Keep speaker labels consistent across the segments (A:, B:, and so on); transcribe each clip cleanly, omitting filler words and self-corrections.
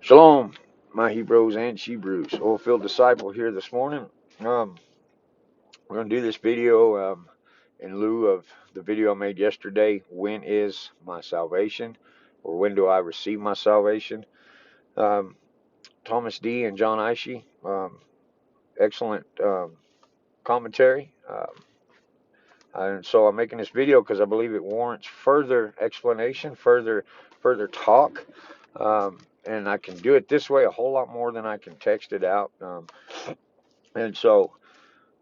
A: Shalom, my Hebrews and Shebrews. Oil-filled disciple here this morning. We're going to do this video in lieu of the video I made yesterday. When is my salvation? Or when do I receive my salvation? Thomas D. and John Ishii, excellent commentary. And so I'm making this video because I believe it warrants further explanation, further talk. And I can do it this way a whole lot more than I can text it out. And so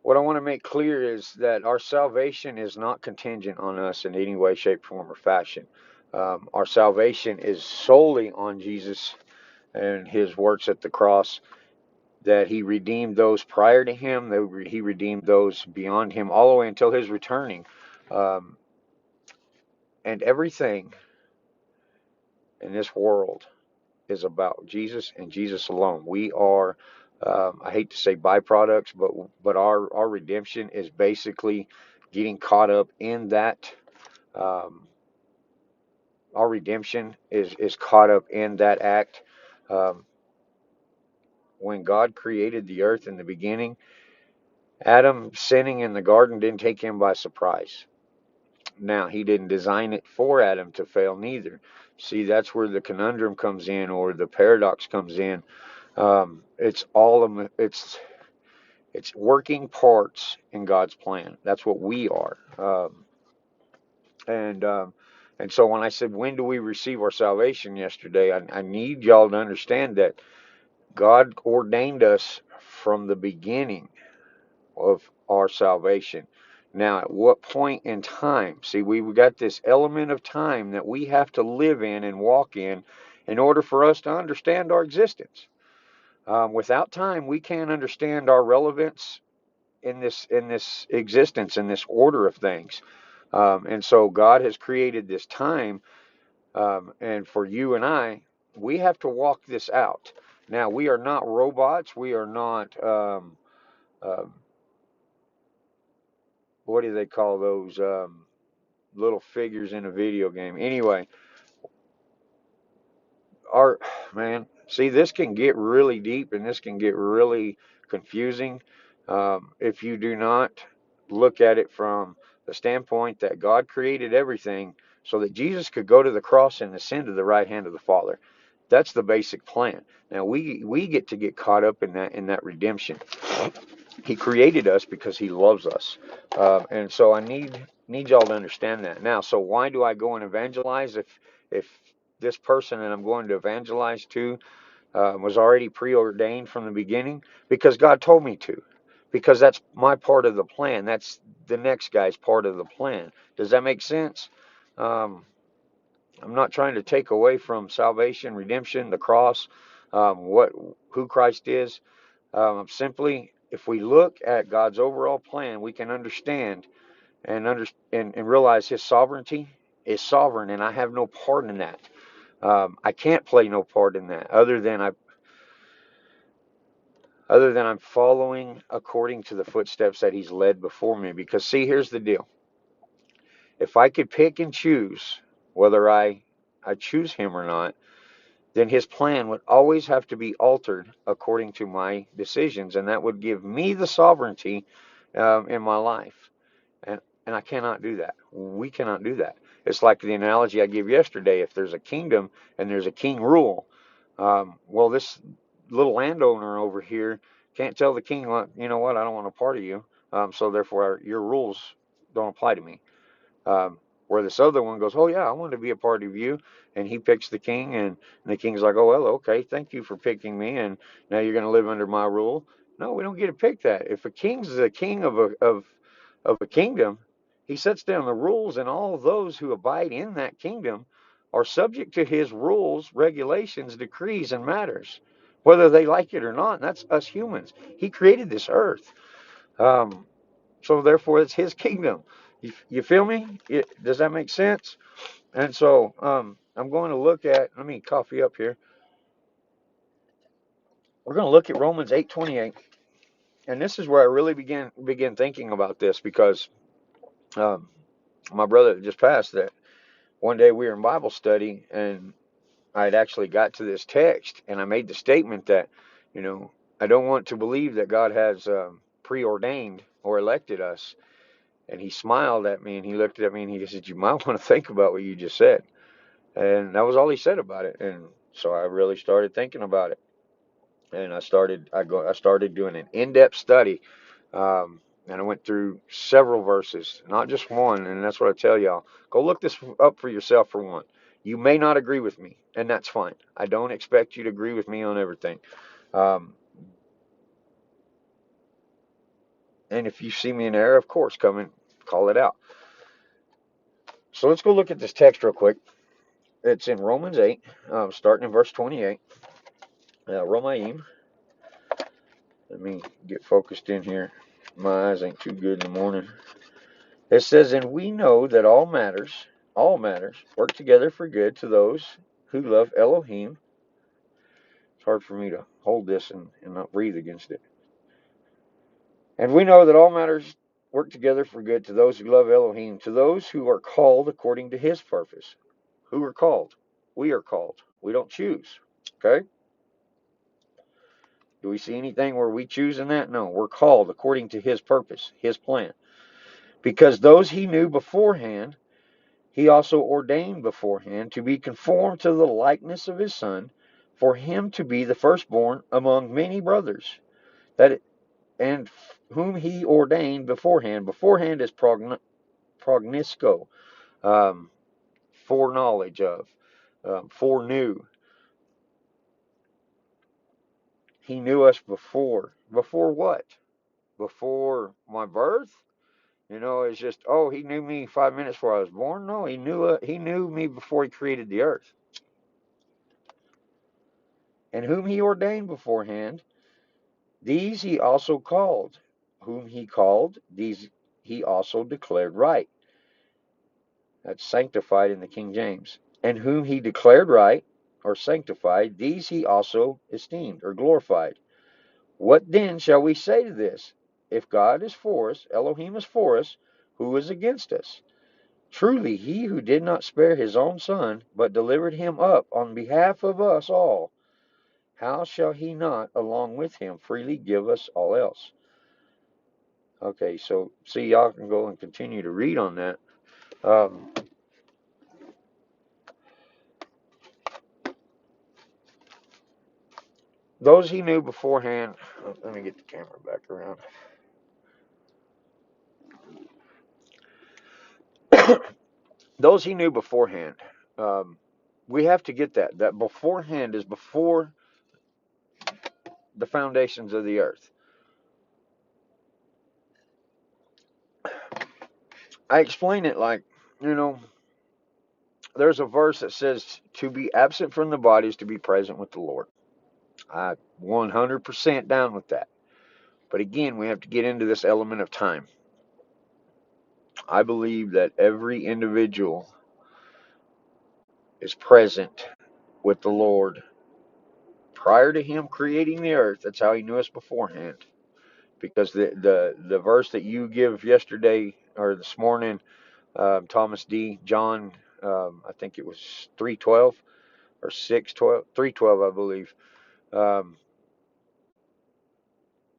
A: what I want to make clear is that our salvation is not contingent on us in any way, shape, form, or fashion. Our salvation is solely on Jesus and his works at the cross, that he redeemed those prior to him, that he redeemed those beyond him, all the way until his returning. And everything in this world is about Jesus and Jesus alone. We are, I hate to say byproducts, but our redemption is basically getting caught up in that. Our redemption is caught up in that act. When God created the earth in the beginning, Adam sinning in the garden didn't take him by surprise. Now, he didn't design it for Adam to fail neither. See, that's where the conundrum comes in, or the paradox comes in. It's working parts in God's plan. That's what we are. And so when I said, when do we receive our salvation yesterday, I need y'all to understand that God ordained us from the beginning of our salvation. Now, at what point in time? See, we've got this element of time that we have to live in and walk in order for us to understand our existence. Without time, we can't understand our relevance in this existence, in this order of things. And so God has created this time, and for you and I, we have to walk this out. Now, we are not robots. We are not, what do they call those little figures in a video game? Anyway, see, this can get really deep and this can get really confusing if you do not look at it from the standpoint that God created everything so that Jesus could go to the cross and ascend to the right hand of the Father. That's the basic plan. Now we get to get caught up in that redemption. He created us because he loves us, and so I need y'all to understand that. Now, so why do I go and evangelize if this person that I'm going to evangelize to was already preordained from the beginning? Because God told me to. Because that's my part of the plan. That's the next guy's part of the plan. Does that make sense? I'm not trying to take away from salvation, redemption, the cross, who Christ is. Simply, if we look at God's overall plan, we can understand and realize his sovereignty is sovereign, and I have no part in that. I can't play no part in that other than I'm following according to the footsteps that he's led before me. Because see, here's the deal. If I could pick and choose whether I choose him or not, then his plan would always have to be altered according to my decisions, and that would give me the sovereignty in my life. And I cannot do that. We cannot do that. It's like the analogy I gave yesterday. If there's a kingdom and there's a king rule, well, this little landowner over here can't tell the king, well, you know what, I don't want a part of you, so therefore your rules don't apply to me. Where this other one goes, oh yeah, I want to be a part of you, and he picks the king, and the king's like, oh well, okay, thank you for picking me, and now you're going to live under my rule. No, we don't get to pick that. If a king's the king of a kingdom, he sets down the rules, and all those who abide in that kingdom are subject to his rules, regulations, decrees, and matters, whether they like it or not. And that's us humans. He created this earth. So therefore, it's his kingdom. You feel me? Does that make sense? And so I'm going to look at, let me coffee up here. We're going to look at Romans 8:28. And this is where I really begin thinking about this, because my brother just passed that. One day we were in Bible study, and I had actually got to this text, and I made the statement that, I don't want to believe that God has preordained or elected us. And he smiled at me, and he looked at me, and he said, "You might want to think about what you just said." And that was all he said about it. And so I really started thinking about it, and I started doing an in-depth study, and I went through several verses, not just one. And that's what I tell y'all: go look this up for yourself. For one, you may not agree with me, and that's fine. I don't expect you to agree with me on everything. Um, and if you see me in error, of course, come and call it out. So let's go look at this text real quick. It's in Romans 8, starting in verse 28. Romaim. Let me get focused in here. My eyes ain't too good in the morning. It says, "And we know that all matters, work together for good to those who love Elohim." It's hard for me to hold this and not breathe against it. "And we know that all matters work together for good to those who love Elohim, to those who are called according to his purpose." Who are called? We are called. We don't choose. Okay? Do we see anything where we choose in that? No. We're called according to his purpose, his plan. "Because those he knew beforehand, he also ordained beforehand to be conformed to the likeness of his Son, for him to be the firstborn among many brothers. That and whom he ordained beforehand." Beforehand is prognosco, foreknowledge of, foreknew. He knew us before. Before what? Before my birth? It's just, oh, he knew me 5 minutes before I was born. No, he knew me before he created the earth. "And whom he ordained beforehand, these he also called. Whom he called, these he also declared right." That's sanctified in the King James. "And whom he declared right," or sanctified, "these he also esteemed," or glorified. "What then shall we say to this? If God is for us, Elohim is for us, who is against us? Truly, he who did not spare his own Son, but delivered him up on behalf of us all, how shall he not, along with him, freely give us all else?" Okay, so see, y'all can go and continue to read on that. Those he knew beforehand. Let me get the camera back around. Those he knew beforehand. We have to get that. That beforehand is before the foundations of the earth. I explain it like, there's a verse that says to be absent from the body is to be present with the Lord. I 100% down with that. But again, we have to get into this element of time. I believe that every individual is present with the Lord prior to him creating the earth. That's how he knew us beforehand. Because the verse that you give yesterday or this morning, Thomas D. John, I think it was 3:12 or 6:12, 3:12, I believe,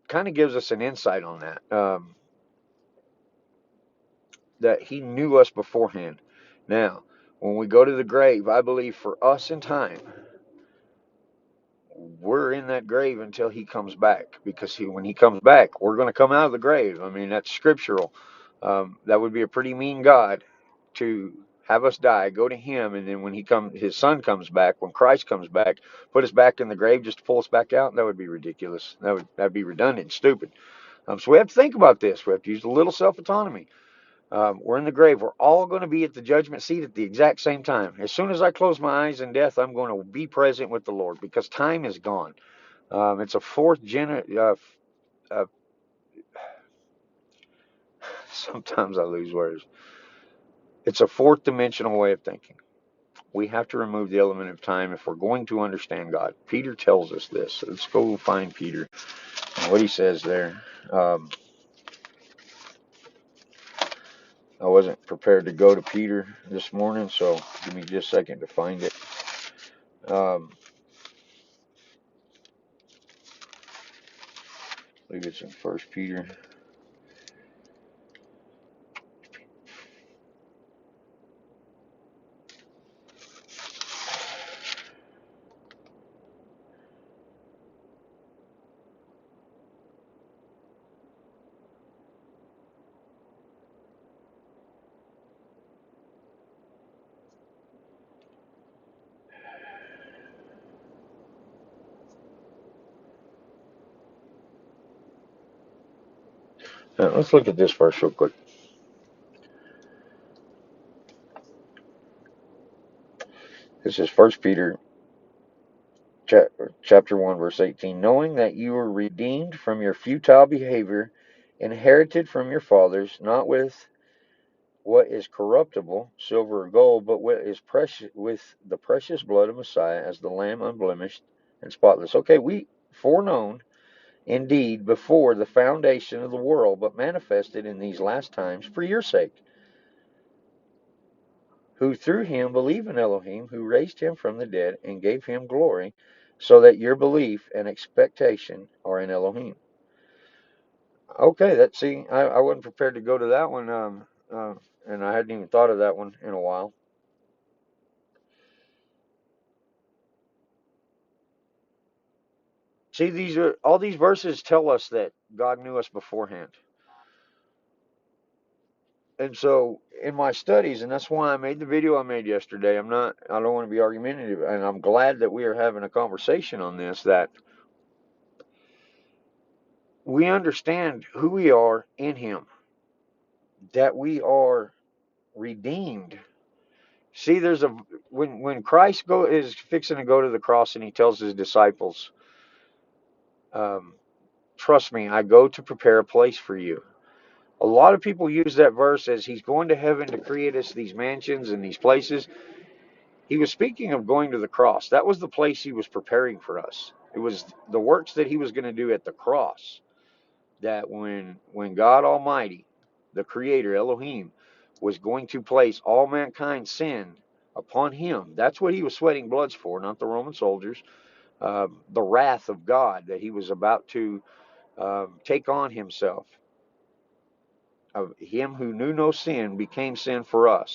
A: kind of gives us an insight on that. That he knew us beforehand. Now, when we go to the grave, I believe for us in time, we're in that grave until he comes back. Because when he comes back, we're going to come out of the grave. I mean, that's scriptural. That would be a pretty mean God to have us die, go to him, and then when his Son comes back, when Christ comes back, put us back in the grave just to pull us back out. That would be ridiculous. That'd be redundant and stupid. So we have to think about this. We have to use a little self-autonomy. We're in the grave. We're all going to be at the judgment seat at the exact same time. As soon as I close my eyes in death, I'm going to be present with the Lord because time is gone. It's a sometimes I lose words. It's a fourth dimensional way of thinking. We have to remove the element of time if we're going to understand God. Peter tells us this. Let's go find Peter and what he says there. I wasn't prepared to go to Peter this morning, so give me just a second to find it. I believe it's in First Peter. Let's look at this verse real quick. This is First Peter chapter 1, verse 18. Knowing that you were redeemed from your futile behavior, inherited from your fathers, not with what is corruptible, silver or gold, but what is precious, with the precious blood of Messiah, as the Lamb unblemished and spotless. Okay, we foreknown indeed before the foundation of the world, but manifested in these last times for your sake, who through him believe in Elohim, who raised him from the dead and gave him glory, so that your belief and expectation are in Elohim. Okay, I wasn't prepared to go to that one, and I hadn't even thought of that one in a while. See, all these verses tell us that God knew us beforehand. And so in my studies, and that's why I made the video I made yesterday, I don't want to be argumentative, and I'm glad that we are having a conversation on this, that we understand who we are in him, that we are redeemed. See, when Christ is fixing to go to the cross and he tells his disciples, um, trust me, I go to prepare a place for you. A lot of people use that verse as he's going to heaven to create us these mansions and these places. He was speaking of going to the cross. That was the place he was preparing for us. It was the works that he was going to do at the cross. That when God Almighty, the Creator, Elohim, was going to place all mankind's sin upon him. That's what he was sweating bloods for, not the Roman soldiers. The wrath of God that he was about to take on himself. Him who knew no sin became sin for us.